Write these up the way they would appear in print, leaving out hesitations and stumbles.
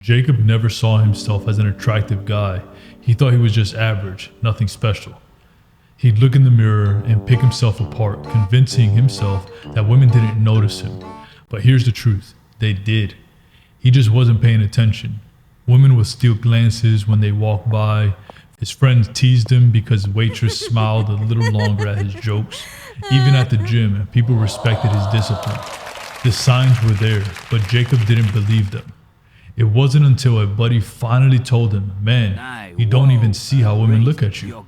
Jacob never saw himself as an attractive guy. He thought he was just average, nothing special. He'd look in the mirror and pick himself apart, convincing himself that women didn't notice him. But here's the truth, they did. He just wasn't paying attention. Women would steal glances when they walked by. His friends teased him because waitress smiled a little longer at his jokes. Even at the gym, people respected his discipline. The signs were there, but Jacob didn't believe them. It wasn't until a buddy finally told him, "Man, you don't even see how women look at you,"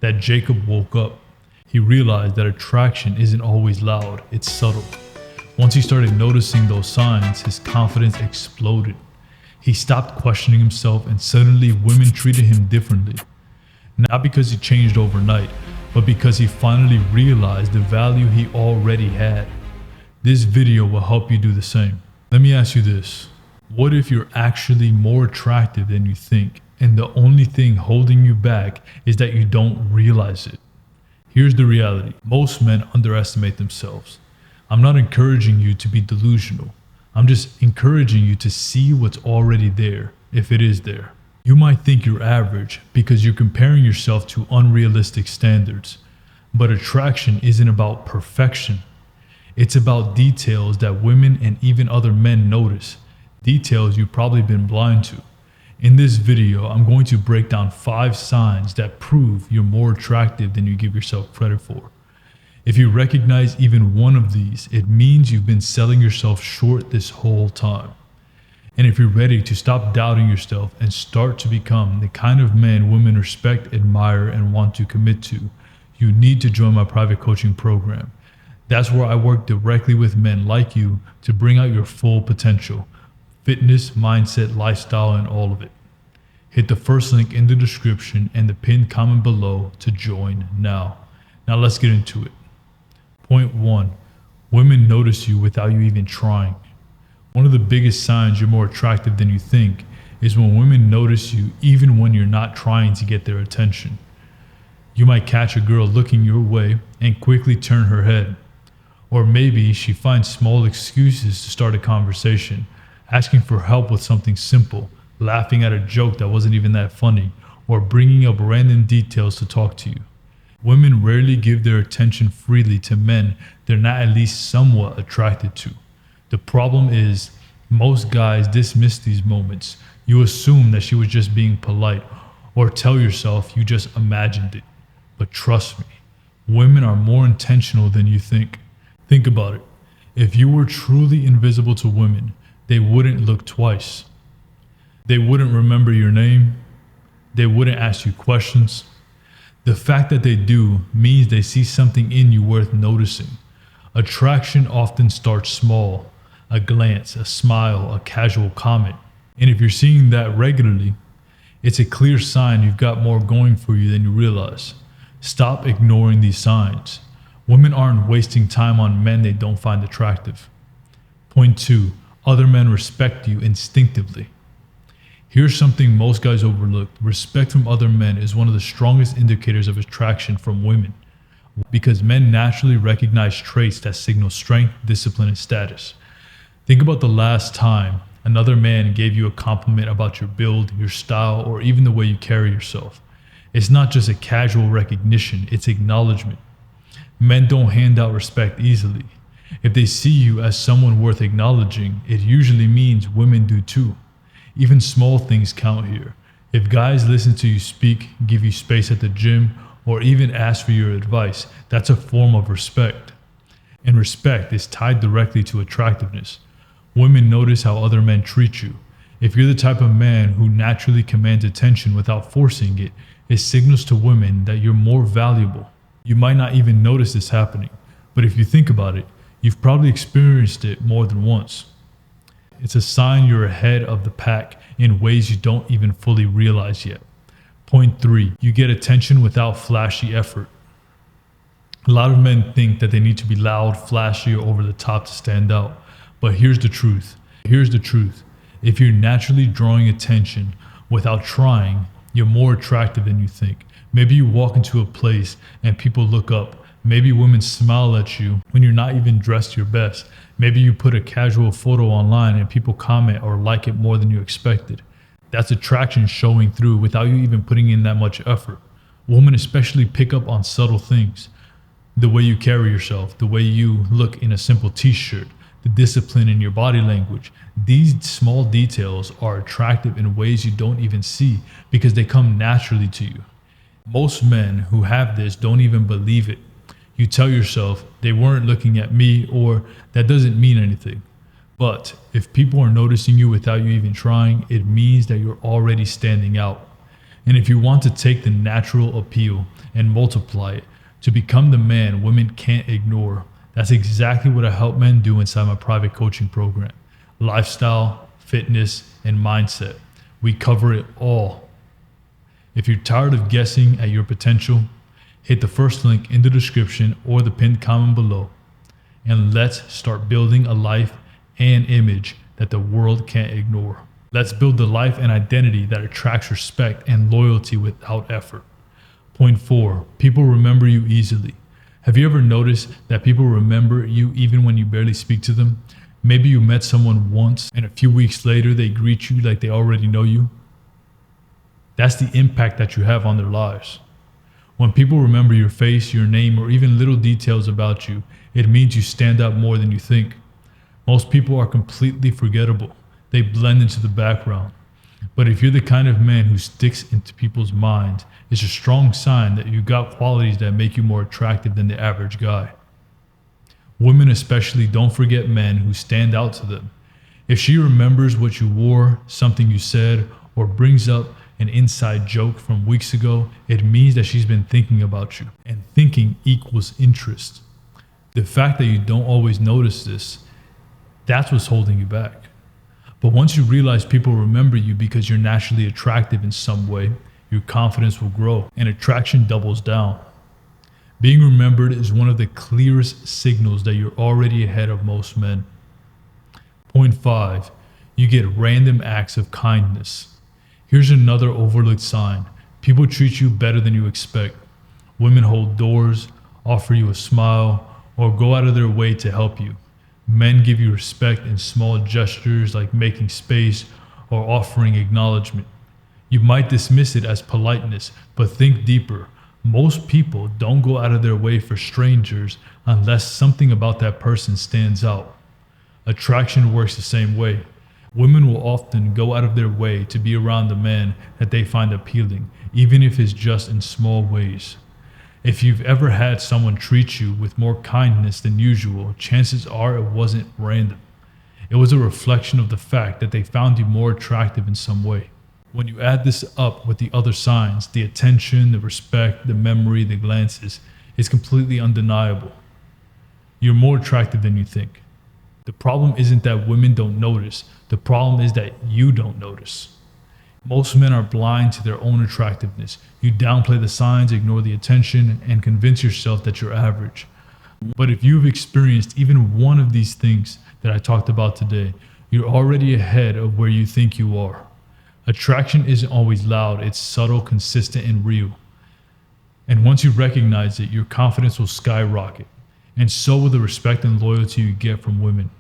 that Jacob woke up. He realized that attraction isn't always loud, it's subtle. Once he started noticing those signs, his confidence exploded. He stopped questioning himself, and suddenly women treated him differently. Not because he changed overnight, but because he finally realized the value he already had. This video will help you do the same. Let me ask you this. What if you're actually more attractive than you think, and the only thing holding you back is that you don't realize it? Here's the reality. Most men underestimate themselves. I'm not encouraging you to be delusional. I'm just encouraging you to see what's already there, if it is there. You might think you're average because you're comparing yourself to unrealistic standards. But attraction isn't about perfection. It's about details that women and even other men notice. Details you've probably been blind to. In this video, I'm going to break down 5 signs that prove you're more attractive than you give yourself credit for. If you recognize even one of these, it means you've been selling yourself short this whole time. And if you're ready to stop doubting yourself and start to become the kind of man women respect, admire, and want to commit to, you need to join my private coaching program. That's where I work directly with men like you to bring out your full potential. Fitness, mindset, lifestyle, and all of it. Hit the first link in the description and the pinned comment below to join now. Now let's get into it. Point 1. Women notice you without you even trying. One of the biggest signs you're more attractive than you think is when women notice you even when you're not trying to get their attention. You might catch a girl looking your way and quickly turn her head. Or maybe she finds small excuses to start a conversation, asking for help with something simple, laughing at a joke that wasn't even that funny, or bringing up random details to talk to you. Women rarely give their attention freely to men they're not at least somewhat attracted to. The problem is, most guys dismiss these moments. You assume that she was just being polite, or tell yourself you just imagined it. But trust me, women are more intentional than you think. Think about it. If you were truly invisible to women, they wouldn't look twice. They wouldn't remember your name. They wouldn't ask you questions. The fact that they do means they see something in you worth noticing. Attraction often starts small. A glance, a smile, a casual comment. And if you're seeing that regularly, it's a clear sign you've got more going for you than you realize. Stop ignoring these signs. Women aren't wasting time on men they don't find attractive. Point 2. Other men respect you instinctively. Here's something most guys overlook. Respect from other men is one of the strongest indicators of attraction from women, because men naturally recognize traits that signal strength, discipline, and status. Think about the last time another man gave you a compliment about your build, your style, or even the way you carry yourself. It's not just a casual recognition, it's acknowledgement. Men don't hand out respect easily. If they see you as someone worth acknowledging, it usually means women do too. Even small things count here. If guys listen to you speak, give you space at the gym, or even ask for your advice, that's a form of respect. And respect is tied directly to attractiveness. Women notice how other men treat you. If you're the type of man who naturally commands attention without forcing it, it signals to women that you're more valuable. You might not even notice this happening, but if you think about it, you've probably experienced it more than once. It's a sign you're ahead of the pack in ways you don't even fully realize yet. Point 3. You get attention without flashy effort. A lot of men think that they need to be loud, flashy, or over the top to stand out. But here's the truth. If you're naturally drawing attention without trying, you're more attractive than you think. Maybe you walk into a place and people look up. Maybe women smile at you when you're not even dressed your best. Maybe you put a casual photo online and people comment or like it more than you expected. That's attraction showing through without you even putting in that much effort. Women especially pick up on subtle things. The way you carry yourself, the way you look in a simple t-shirt, the discipline in your body language. These small details are attractive in ways you don't even see because they come naturally to you. Most men who have this don't even believe it. You tell yourself they weren't looking at me, or that doesn't mean anything. But if people are noticing you without you even trying, it means that you're already standing out. And if you want to take the natural appeal and multiply it to become the man women can't ignore, that's exactly what I help men do inside my private coaching program. Lifestyle, fitness, and mindset. We cover it all. If you're tired of guessing at your potential, hit the first link in the description or the pinned comment below, and let's start building a life and image that the world can't ignore. Let's build the life and identity that attracts respect and loyalty without effort. Point 4, people remember you easily. Have you ever noticed that people remember you even when you barely speak to them? Maybe you met someone once and a few weeks later they greet you like they already know you. That's the impact that you have on their lives. When people remember your face, your name, or even little details about you, it means you stand out more than you think. Most people are completely forgettable. They blend into the background. But if you're the kind of man who sticks into people's minds, it's a strong sign that you got qualities that make you more attractive than the average guy. Women especially don't forget men who stand out to them. If she remembers what you wore, something you said, or brings up an inside joke from weeks ago, it means that she's been thinking about you. And thinking equals interest. The fact that you don't always notice this, that's what's holding you back. But once you realize people remember you because you're naturally attractive in some way, your confidence will grow and attraction doubles down. Being remembered is one of the clearest signals that you're already ahead of most men. Point 5, you get random acts of kindness. Here's another overlooked sign. People treat you better than you expect. Women hold doors, offer you a smile, or go out of their way to help you. Men give you respect in small gestures like making space or offering acknowledgement. You might dismiss it as politeness, but think deeper. Most people don't go out of their way for strangers unless something about that person stands out. Attraction works the same way. Women will often go out of their way to be around the man that they find appealing, even if it's just in small ways. If you've ever had someone treat you with more kindness than usual, chances are it wasn't random. It was a reflection of the fact that they found you more attractive in some way. When you add this up with the other signs, the attention, the respect, the memory, the glances, it's completely undeniable. You're more attractive than you think. The problem isn't that women don't notice. The problem is that you don't notice. Most men are blind to their own attractiveness. You downplay the signs, ignore the attention, and convince yourself that you're average. But if you've experienced even one of these things that I talked about today, you're already ahead of where you think you are. Attraction isn't always loud, it's subtle, consistent, and real. And once you recognize it, your confidence will skyrocket. And so will the respect and loyalty you get from women.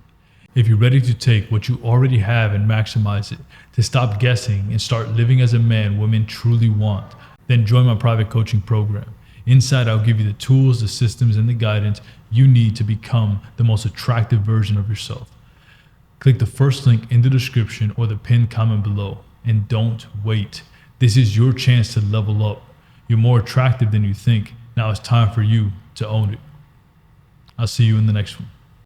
If you're ready to take what you already have and maximize it, to stop guessing and start living as a man women truly want, then join my private coaching program. Inside, I'll give you the tools, the systems, and the guidance you need to become the most attractive version of yourself. Click the first link in the description or the pinned comment below. And don't wait. This is your chance to level up. You're more attractive than you think. Now it's time for you to own it. I'll see you in the next one.